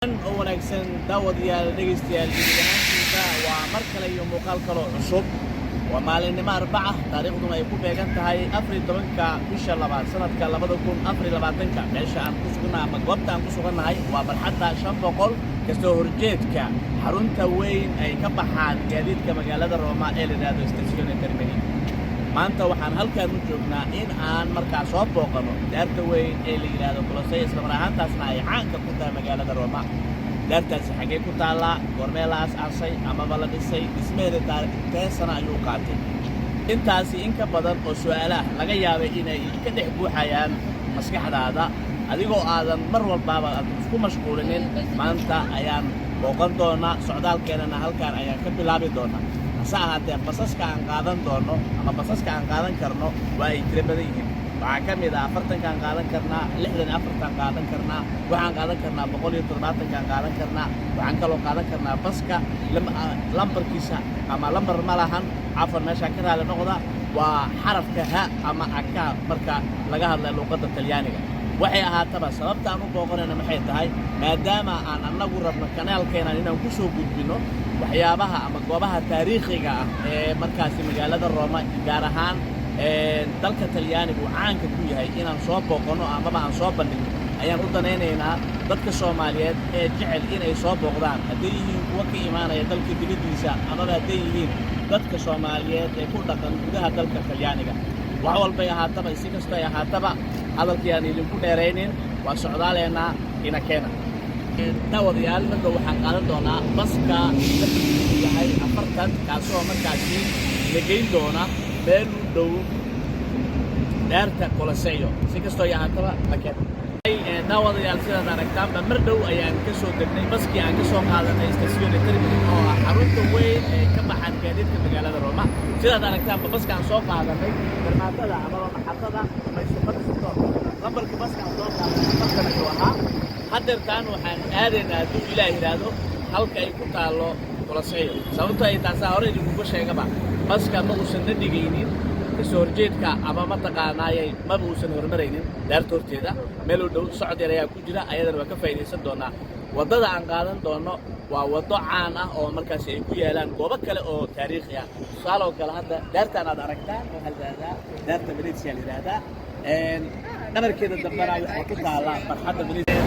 oo wanaagsan daawadayaal dhegeystayaal gudahaantiisa waa mar kale iyo muuqaal kale oo cusub waa maalinimo Arbaca taariikhduna ay ku beegan tahay 14-ka bisha labaad sanadka 2024 meesha aan ku sugnahay ama goobta aan ku sugnahay waa barxadda 500 kastoo horjeedka xarunta weyn ay ka baxaan gaadiidka magaalada Roma ee la yiraahdo Stazione Termini maanta waxaan halkaan u joognaa in aan markaa soo booqano daarta weyn ee la yiraahdo Colosseo isla mar ahaantaasna ay caanka ku tahay magaalada Roma daartaasi xagee ku taala goormee la aasaasay ama la dhisay dhismeeda taariikhda sana ayuu qaatay intaasi in ka badan oo su'aalaha laga yaabay inay ka dhex buuxayaan maskaxdaada adigoo aadan mar walbaaba isku mashquulinin maanta ayaan booqan doonaa socdaalkeenana halkaan ayaan ka bilaabi doonaa saacadda basaska aan qaadan doono ama basaska aan qaadan karno waa ay tiro badan yihiin waxaa ka mid ah 40 kan qaadan karnaa 64 kan qaadan karnaa waxaan qaadan karnaa 170 kan qaadan karnaa waxaan kaloo qaadan karnaa baska lambarkiisa ama lambar ma lahan afar meesha ka raali noqda waa xarafka ha ama aka marka laga hadlayo luqadda Talyaaniga waxay ahaataba sababta aan u booqanayna maxay tahay maadaama aan anagu rabno kanaalkeena inaan ku soo gudbino waxyaabaha ama goobaha taariikhiga ah ee markaasi magaalada Roma gaar ahaan dalka Talyaanigu caanka ku yahay inaan soo booqano ama aan soo bandhigno ayaan u danaynaynaa dadka Soomaaliyeed ee jecel inay soo booqdaan haday yihiin kuwa ka imaanaya dalka dibadiisa ama haday yihiin dadka Soomaaliyeed ee ku dhaqan gudaha dalka Talyaaniga wax walba ahaataba si kasta ay ahaataba hadalkiyaan idinku dheeraynin waa socdaaleena ina keena daawadayaal marka waxaan qaadan doonaa baska yahay 40 kaasoo markaasi la geyn doona meel u dhow daarta Colosseo si kastoo ay ahaataba laakiin daawadayaal sidaad aragtaan mar dhow ayaan ka soo degnay baskii aan ka soo qaadanay Stazione Termini oo ah xarunta weyn ee ka baxan gaadiidka magaalada Roma sidaad aragtaan baska aan soo qaadanay barnaamijyada ama maxadada maysuqadda lambarka baska aan soo qaadanay markana waa haddeertaan waxaan aadaynaa hadduu Ilaahay yiraahdo halka ay ku taalo Colosseo sababtoo ay taas hore ugu sheegaba baska ma uusan dhigaynin soo horjeedka ama ma taqaanaayay ma uusan hormaraynin daarta horteeda meel u dhow socod yar ayaa ku jira ayadana waa ka faa'iideysan doonaa wadada aan qaadan doono waa wado caan ah oo markaas ay ku yaalaan goobo kale oo taariikhi ah saaloo kale hadda daartaan aad aragtaan waxa la yiraahdaa daarta Venezia la yiraahdaa dhabarkeeda dambana waxa ku taala barxadda Venezia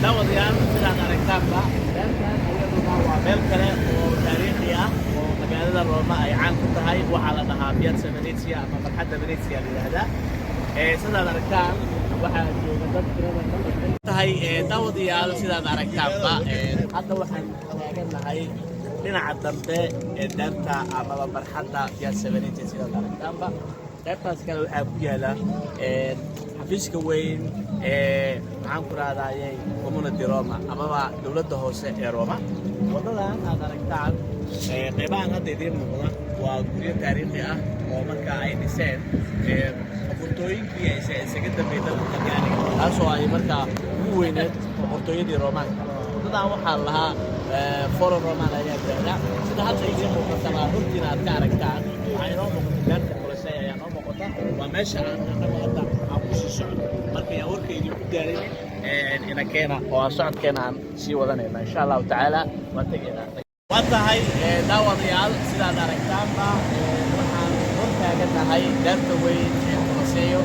daawadayaal sidaad aragtaanba daartaan ayaduna waa meel kale oo taariikhi ah oo magaalada Roma ay caan ku tahay waxa la dhahaa Piazza Venezia ama barxadda Venezia la yiraahdaa sidaad aragtaan waxa jooga dad tirada tahay daawadayaal sidaad aragtaanba hadda waxaan taaganahay dhinaca dambe ee daarta ama barxadda Piazza Venezia sidaad aragtaanba qaybtaas kale waxa ku yaala xafiiska weyn maxaan ku raadayay Comune di Roma ama dawladda hoose ee Roma wadadan aad aragtaan qaybahan hadda idin muuqda waa guryo taariikhi ah oo marka ay dhiseen boqortooyinkii ay isaga dambeeyay dalka Talyaaniga taasoo ay marka ugu weyneed boqortooyadii Roomaanka wadadan waxaa lahaa Foro Romano ayaa jira sida hadda idin muuqata runtii aad ka aragtaan waxay inoo muuqata daarta Colosseo ayaa inoo muuqata waa meesha aan hadda aan ku sii socdo marka aan warkayga ku daaray ina keena oo socodkeena aan sii wadanayna insha Allah taala waan tageynaa wadahay daawadayaal sidaad aragtaanba waxaan hortaaganahay daarta weyn ee Colosseo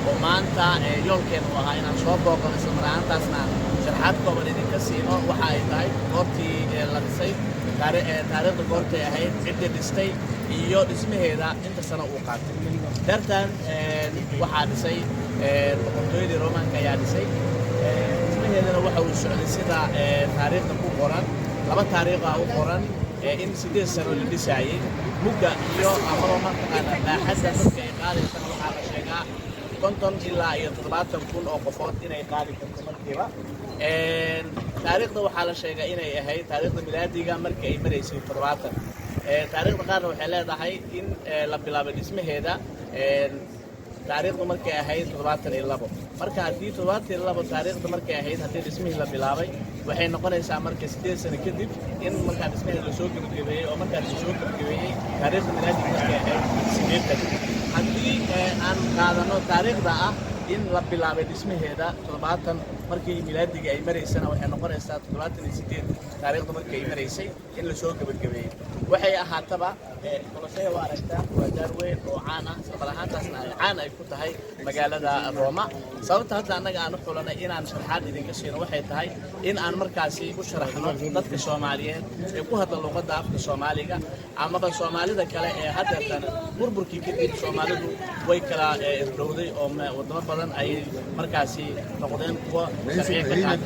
oo maanta yoolkeena ahaa inaan soo booqano isla mar ahaantaasna sharaxaad kooban idinka siino waxa ay tahay goortii la dhisay taariikhda goortay ahayd cidda dhistay iyo dhismaheeda inta sano uu qaatay daartan waxaa dhisay boqortooyadii Roomaanka ayaa dhisay dhismaheedana waxa uu socday sida taariikhda ku qoran laba taariikh ah u qoran in 8 sano la dhisayay mugga iyo amaro markaa baaxadda dadka ay qaadaysan waxaa la sheegaa 50 ilaa 70 kun oo qofood inay qaadi karto markiiba taariikhda waxaa la sheegaa inay ahayd taariikhda milaadiga markii ay maraysay 70 taariikhda qaarna waxay leedahay in la bilaabay dhismaheeda taariikhdu markay ahayd 72 marka hadii 72 taariikhda markay ahayd hadii dhismihii la bilaabay waxay noqonaysaa marka 8 sano kadib in marka dhismaheeda la soo gabagabeeyay oo marka la soo gabagabeeyay taariikhda milaadiga markay ahayd 80 hadii aan qaadano taariikhda ah in la bilaabay dhismaheeda 70 markii milaadiga ay mareysana waxay noqonaysaa 78 taariikhda markii ay mareysay in la soo gabagabeeyay waxay ahaataba Colosseum waa aragtaa waa daar weyn oo caan ah isla ahaantaasna ay caan ay ku tahay magaalada Roma sababta hadda anaga aan u xulanay inaan sharaxaad idinka siino waxay tahay in aan markaasi u sharaxno dadka Soomaaliyeed ee ku hadla luqadda afka Soomaaliga ama Soomaalida kale ee hadda burburkii kadib Soomaalidu way kala dhowday oo wadamo badan ay markaasi noqdeen kuwa sharci ka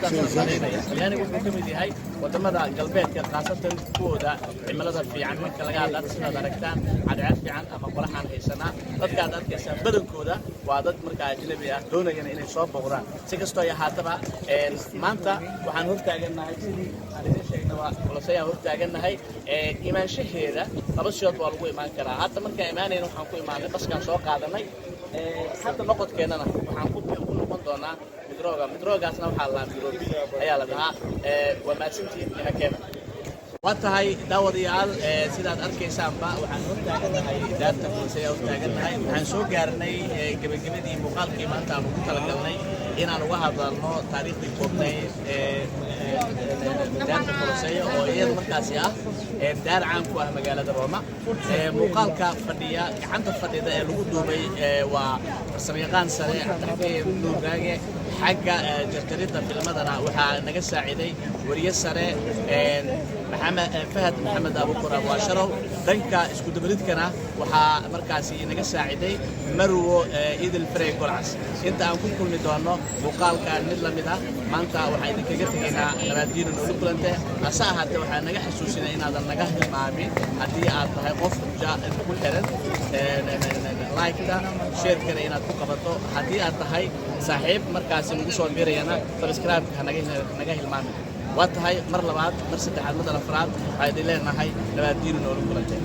qaadanaya yani wuxuu ka mid yahay wadamada galbeedka qaasatan kuwooda cimilada fiican marka laga hadlayo sida aragtaan cadceed fiican ama qolaxan haysanaa dadka aad arkaysaa badankooda waa dad markaa ajnabi ah doonayana inay soo boqdaan si kastoo ay ahaataba maanta waxaan hortaaganahay sidii aan idin sheegnaba Colosseum hortaaganahay imaanshaheeda laba siyood waa lagu imaan karaa hadda markaan imaanayna waxaan ku imaanay baskaan soo qaadanay hadda noqodkeenana waxaan ku noqon doonaa midroogaasna waxaa la Nairobi ayaa la dhahaa waa maasintii inakeena watahay daawadayaal sidaad arkaysaanba waxaan hortaaganahay daarta Colosseum hortaaganahay waxaan soo gaarnay gabagabadii muuqaalkii maanta aan ugu talagalnay inaan uga hadalno taariikhdii koobnay daarta Colosseum oo iyada markaasi ah daar caan ku ah magaalada Roma muuqaalka fadhiya gacanta fadhida ee lagu duubay waa farsamayaqaan sare Cabdiraxiim Nuurgaage xagga jarjarida filmadana waxaa naga saaciday wariye sare Fahad Maxamed Abuukar Abwaasharow dhanka isku dabridkana waxaa markaasi naga saaciday Marwo Idil Frey Golcas inta aan ku kulmi doono muuqaalkan mid la mid ah maanta waxaan idinkaga tegaynaa nabadiino nolol kulante asa ahaatee waxaa naga xasuusinay inaadan naga hilmaamin haddii aad tahay qof ku xiran like-da share-kana inaad ku qabato haddii aad tahay saaxiib markaasi nagu soo biirayana subscribe-ka naga hilmaamin waa tahay mar labaad mar saddexaad mar afraad waxaa idin leenahay nabadiino nolol kulante